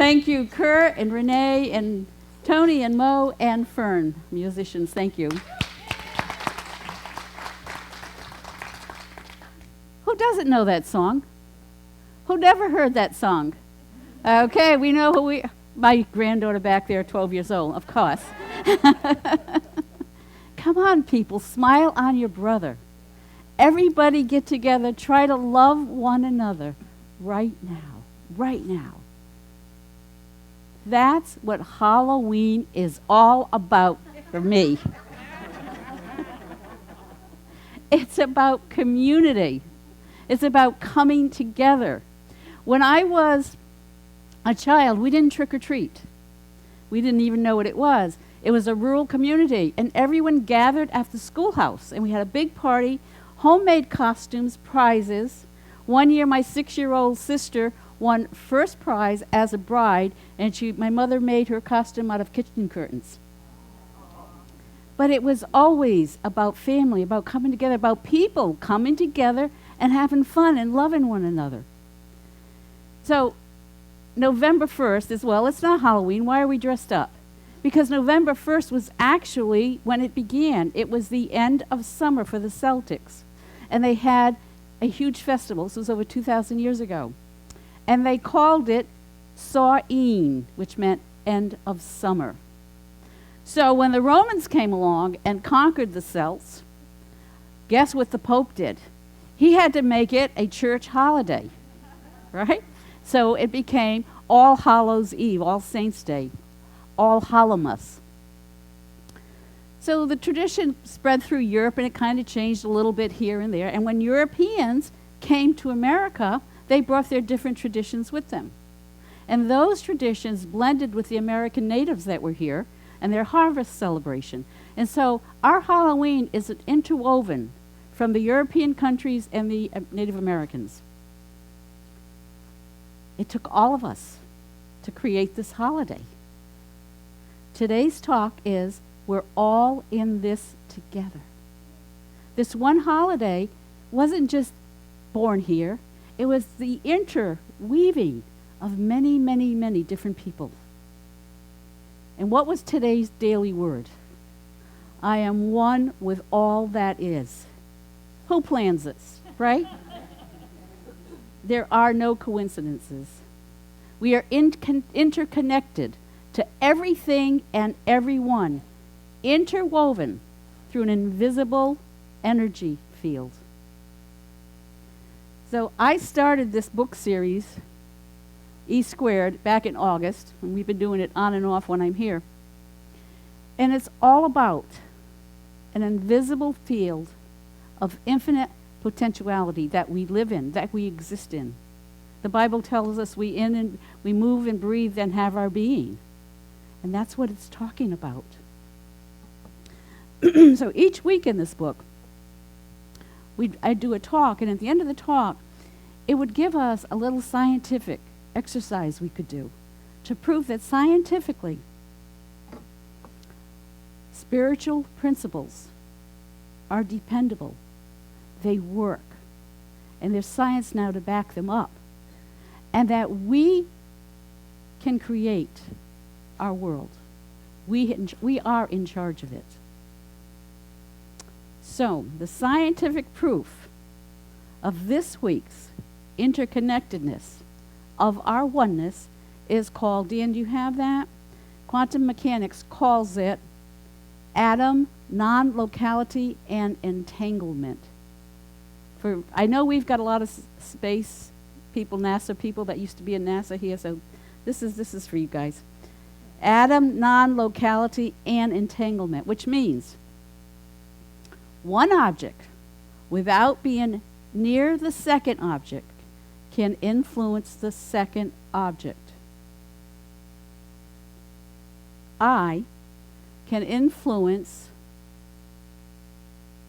Thank you, Kurt and Renee and Tony and Mo and Fern, musicians. Thank you. Who doesn't know that song? Who never heard that song? Okay, we know who we... My granddaughter back there, 12 years old, of course. Come on, people, smile on your brother. Everybody get together, try to love one another right now, right now. That's what Halloween is all about for me. It's about community. It's about coming together. When I was a child, we didn't trick or treat. We didn't even know what it was. It was a rural community, and everyone gathered at the schoolhouse, and we had a big party, homemade costumes, prizes. One year, my 6-year-old sister won first prize as a bride, and my mother made her costume out of kitchen curtains. But it was always about family, about coming together, about people coming together and having fun and loving one another. So November 1st as well, it's not Halloween. Why are we dressed up? Because November 1st was actually when it began. It was the end of summer for the Celtics. And they had a huge festival. This was over 2,000 years ago. And they called it Samhain, which meant end of summer. So when the Romans came along and conquered the Celts, guess what the Pope did? He had to make it a church holiday, right? So it became All Hallows Eve, All Saints' Day, All Hallowmas. So the tradition spread through Europe, and it kind of changed a little bit here and there. And when Europeans came to America, they brought their different traditions with them. And those traditions blended with the American natives that were here and their harvest celebration. And so our Halloween is interwoven from the European countries and the Native Americans. It took all of us to create this holiday. Today's talk is we're all in this together. This one holiday wasn't just born here. It was the interweaving of many, many, many different people. And what was today's daily word? I am one with all that is. Who plans this, right? There are no coincidences. We are interconnected to everything and everyone, interwoven through an invisible energy field. So I started this book series, E Squared, back in August, and we've been doing it on and off when I'm here. And it's all about an invisible field of infinite potentiality that we live in, that we exist in. The Bible tells us we move and breathe and have our being. And that's what it's talking about. So each week in this book, I'd do a talk, and at the end of the talk, it would give us a little scientific exercise we could do to prove that scientifically, spiritual principles are dependable. They work. And there's science now to back them up. And that we can create our world. We are in charge of it. So, the scientific proof of this week's interconnectedness of our oneness is called, Dan, do you have that? Quantum mechanics calls it atom, non-locality, and entanglement. I know we've got a lot of space people, NASA people that used to be in NASA here, so this is for you guys. Atom, non-locality, and entanglement, which means one object, without being near the second object, can influence the second object. I can influence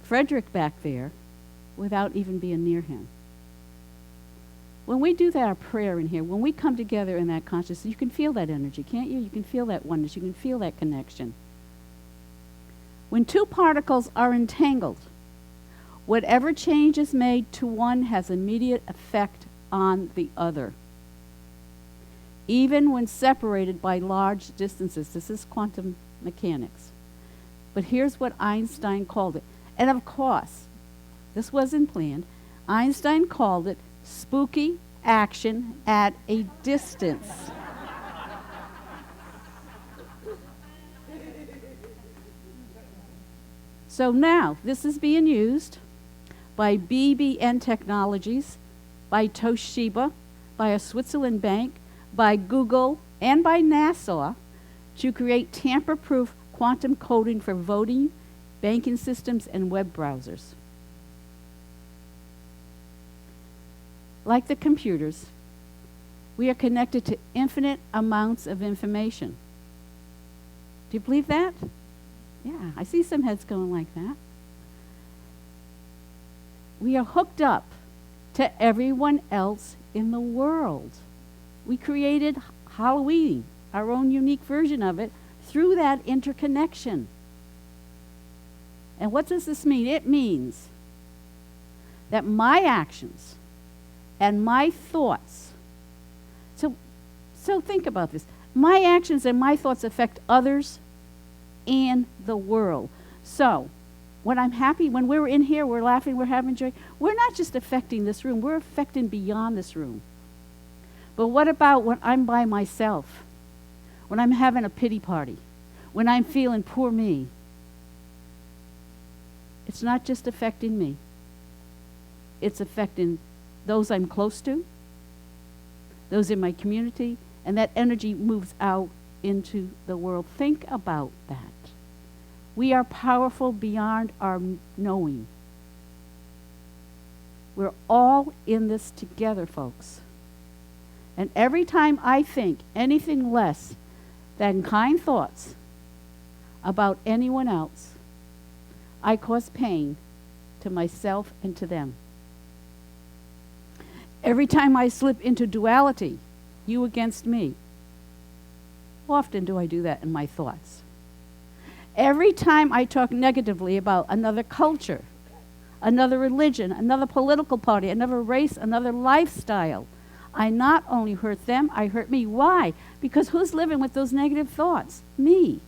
Frederick back there without even being near him. When we do that prayer in here, when we come together in that consciousness, you can feel that energy, can't you? You can feel that oneness. You can feel that connection. When two particles are entangled, whatever change is made to one has immediate effect on the other. even when separated by large distances. This is quantum mechanics. But here's what Einstein called it. And of course, this wasn't planned. Einstein called it spooky action at a distance. So now, this is being used by BBN Technologies, by Toshiba, by a Switzerland bank, by Google, and by NASA to create tamper-proof quantum coding for voting, banking systems, and web browsers. Like the computers, we are connected to infinite amounts of information. Do you believe that? Yeah, I see some heads going like that. We are hooked up to everyone else in the world. We created Halloween, our own unique version of it, through that interconnection. And what does this mean? It means that my actions and my thoughts, so think about this. My actions and my thoughts affect others and the world. So, when I'm happy, when we're in here, we're laughing, we're having joy, we're not just affecting this room, we're affecting beyond this room. But what about when I'm by myself? When I'm having a pity party? When I'm feeling poor me? It's not just affecting me. It's affecting those I'm close to, those in my community, and that energy moves out into the world. Think about that. We are powerful beyond our knowing. We're all in this together, folks. And every time I think anything less than kind thoughts about anyone else, I cause pain to myself and to them. Every time I slip into duality, you against me, often do I do that in my thoughts. Every time I talk negatively about another culture, another religion, another political party, another race, another lifestyle, I not only hurt them, I hurt me. Why? Because who's living with those negative thoughts? Me.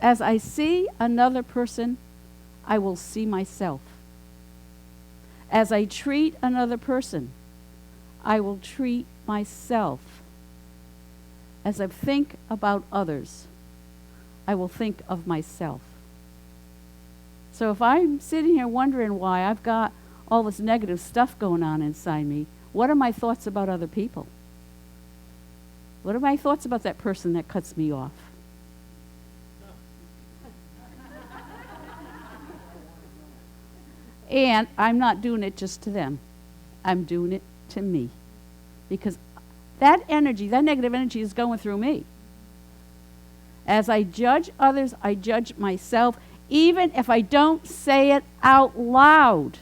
As I see another person, I will see myself. As I treat another person, I will treat myself. As I think about others, I will think of myself. So if I'm sitting here wondering why I've got all this negative stuff going on inside me, what are my thoughts about other people? What are my thoughts about that person that cuts me off? And I'm not doing it just to them. I'm doing it to me. Because that energy, that negative energy is going through me. As I judge others, I judge myself, even if I don't say it out loud.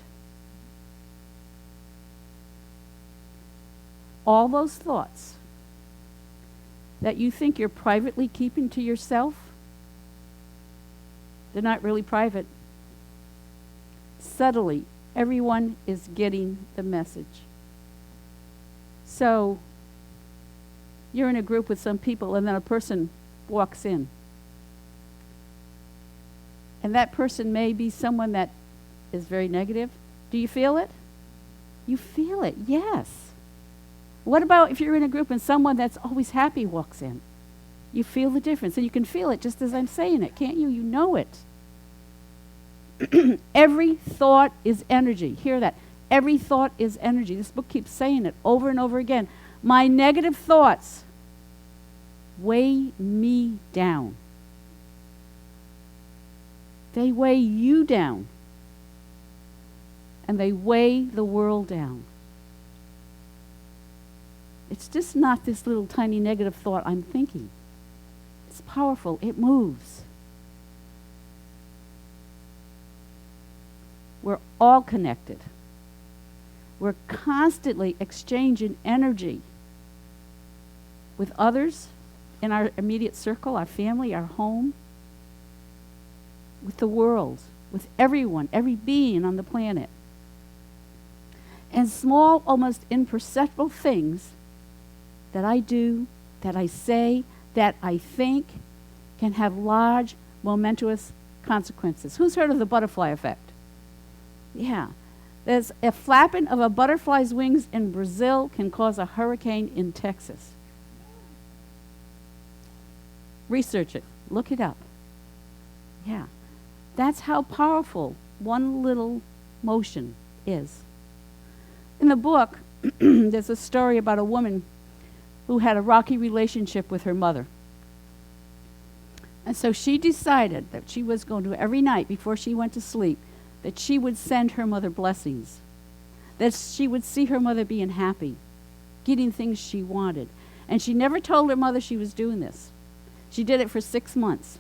All those thoughts that you think you're privately keeping to yourself, they're not really private. Subtly, everyone is getting the message. So, you're in a group with some people and then a person walks in. And that person may be someone that is very negative. Do you feel it? You feel it, yes. What about if you're in a group and someone that's always happy walks in? You feel the difference. And you can feel it just as I'm saying it, can't you? You know it. Every thought is energy. Hear that. Every thought is energy. This book keeps saying it over and over again. My negative thoughts weigh me down. They weigh you down. And they weigh the world down. It's just not this little tiny negative thought I'm thinking. It's powerful. It moves. We're all connected. We're constantly exchanging energy with others in our immediate circle, our family, our home, with the world, with everyone, every being on the planet. And small, almost imperceptible things that I do, that I say, that I think can have large, momentous consequences. Who's heard of the butterfly effect? Yeah. There's a flapping of a butterfly's wings in Brazil can cause a hurricane in Texas. Research it. Look it up. Yeah. That's how powerful one little motion is. In the book, there's a story about a woman who had a rocky relationship with her mother. And so she decided that she was going to, every night before she went to sleep, that she would send her mother blessings, that she would see her mother being happy, getting things she wanted. And she never told her mother she was doing this. She did it for 6 months.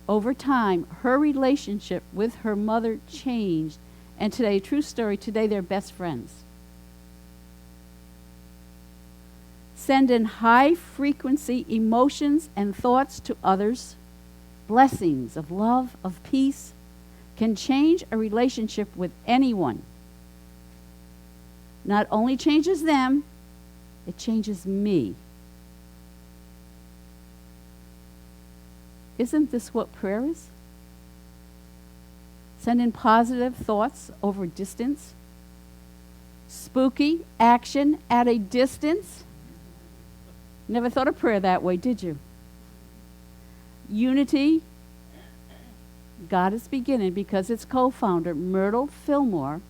Over time, her relationship with her mother changed, and today, true story, today they're best friends. Send in high-frequency emotions and thoughts to others. Blessings of love, of peace, can change a relationship with anyone. Not only changes them, it changes me. Isn't this what prayer is? Send in positive thoughts over distance. Spooky action at a distance. Never thought of prayer that way, did you? Unity. God is beginning because its co-founder, Myrtle Fillmore,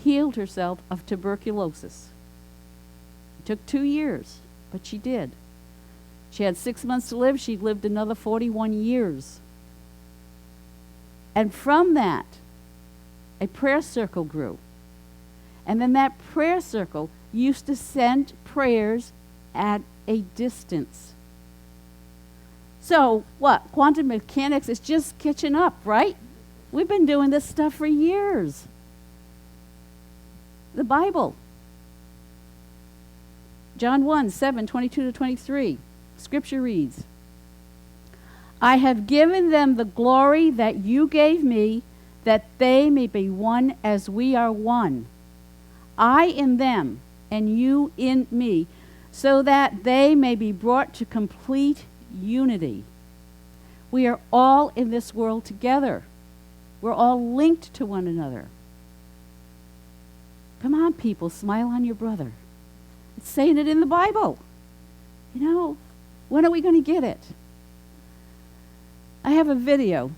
healed herself of tuberculosis. It took 2 years, but she did. She had 6 months to live. She lived another 41 years. And from that, a prayer circle grew. And then that prayer circle used to send prayers at a distance. So what? Quantum mechanics is just catching up, right? We've been doing this stuff for years. The Bible. John 1:7-22-23. Scripture reads, I have given them the glory that you gave me, that they may be one as we are one. I in them, and you in me, so that they may be brought to complete unity. We are all in this world together. We're all linked to one another. Come on, people, smile on your brother. It's saying it in the Bible. You know, when are we going to get it? I have a video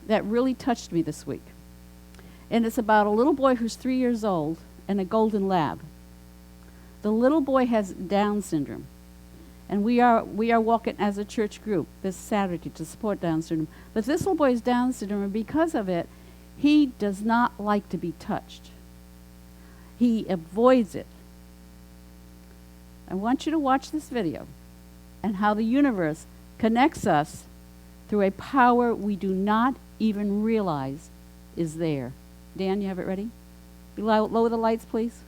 that really touched me this week. And it's about a little boy who's 3 years old and a golden lab. The little boy has Down syndrome. And we are walking as a church group this Saturday to support Down syndrome. But this little boy has Down syndrome, and because of it, he does not like to be touched. He avoids it. I want you to watch this video and how the universe connects us through a power we do not even realize is there. Dan, you have it ready? Lower the lights, please.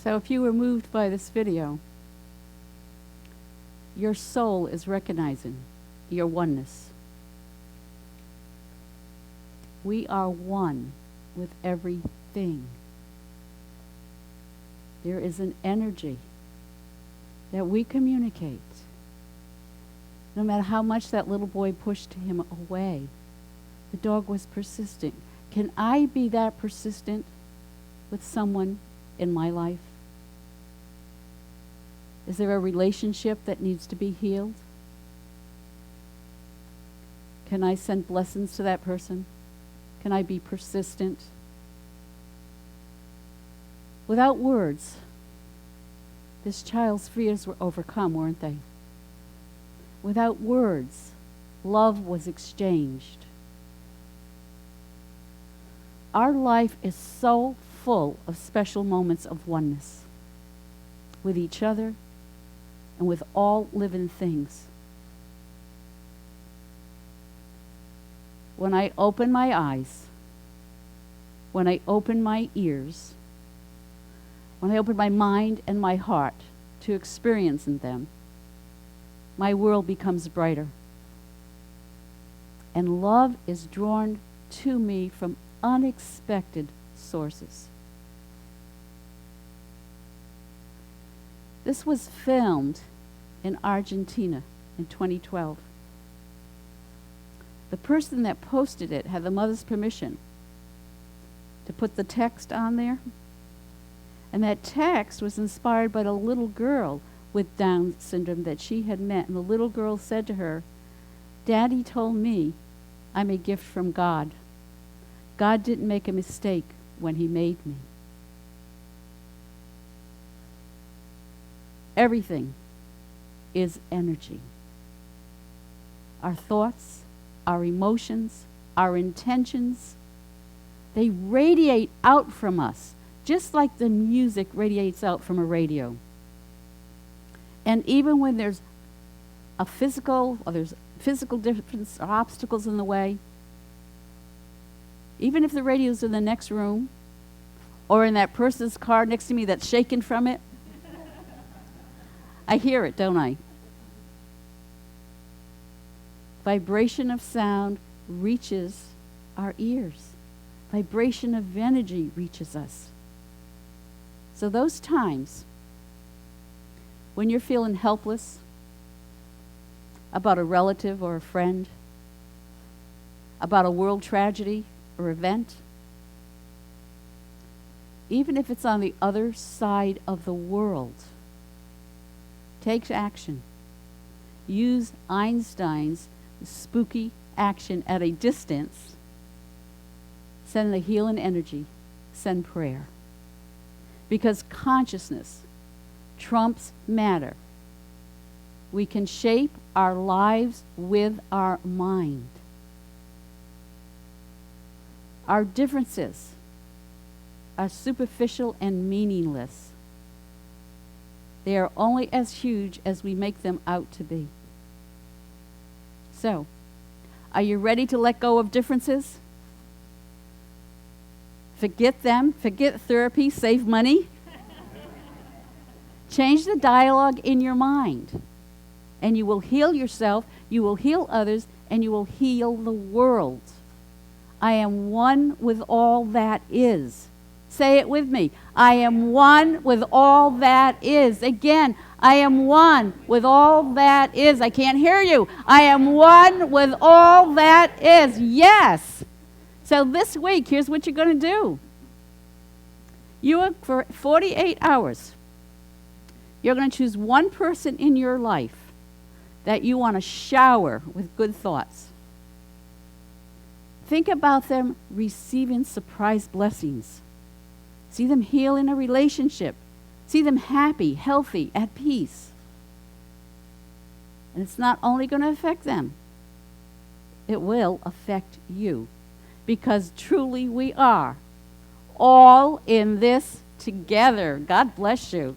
So if you were moved by this video, your soul is recognizing your oneness. We are one with everything. There is an energy that we communicate. No matter how much that little boy pushed him away, the dog was persistent. Can I be that persistent with someone in my life? Is there a relationship that needs to be healed? Can I send blessings to that person? Can I be persistent? Without words, this child's fears were overcome, weren't they? Without words, love was exchanged. Our life is so full of special moments of oneness with each other and with all living things. When I open my eyes, when I open my ears, when I open my mind and my heart to experiencing them, my world becomes brighter. And love is drawn to me from unexpected sources. This was filmed in Argentina in 2012. The person that posted it had the mother's permission to put the text on there. And that text was inspired by the little girl with Down syndrome that she had met. And the little girl said to her, "Daddy told me I'm a gift from God. God didn't make a mistake when he made me." Everything is energy. Our thoughts, our emotions, our intentions, they radiate out from us, just like the music radiates out from a radio. And even when there's physical difference or obstacles in the way, even if the radio's in the next room or in that person's car next to me that's shaking from it, I hear it, don't I? Vibration of sound reaches our ears. Vibration of energy reaches us. So those times when you're feeling helpless about a relative or a friend, about a world tragedy or event, even if it's on the other side of the world, take action. Use Einstein's spooky action at a distance. Send the healing energy. Send prayer. Because consciousness trumps matter. We can shape our lives with our mind. Our differences are superficial and meaningless. They are only as huge as we make them out to be. So, are you ready to let go of differences? Forget them, forget therapy, save money. Change the dialogue in your mind, and you will heal yourself, you will heal others, and you will heal the world. I am one with all that is. Say it with me. I am one with all that is. Again, I am one with all that is. I can't hear you. I am one with all that is. Yes. So this week, here's what you're going to do. For 48 hours, you're going to choose one person in your life that you want to shower with good thoughts. Think about them receiving surprise blessings. See them heal in a relationship. See them happy, healthy, at peace. And it's not only going to affect them, it will affect you. Because truly we are all in this together. God bless you.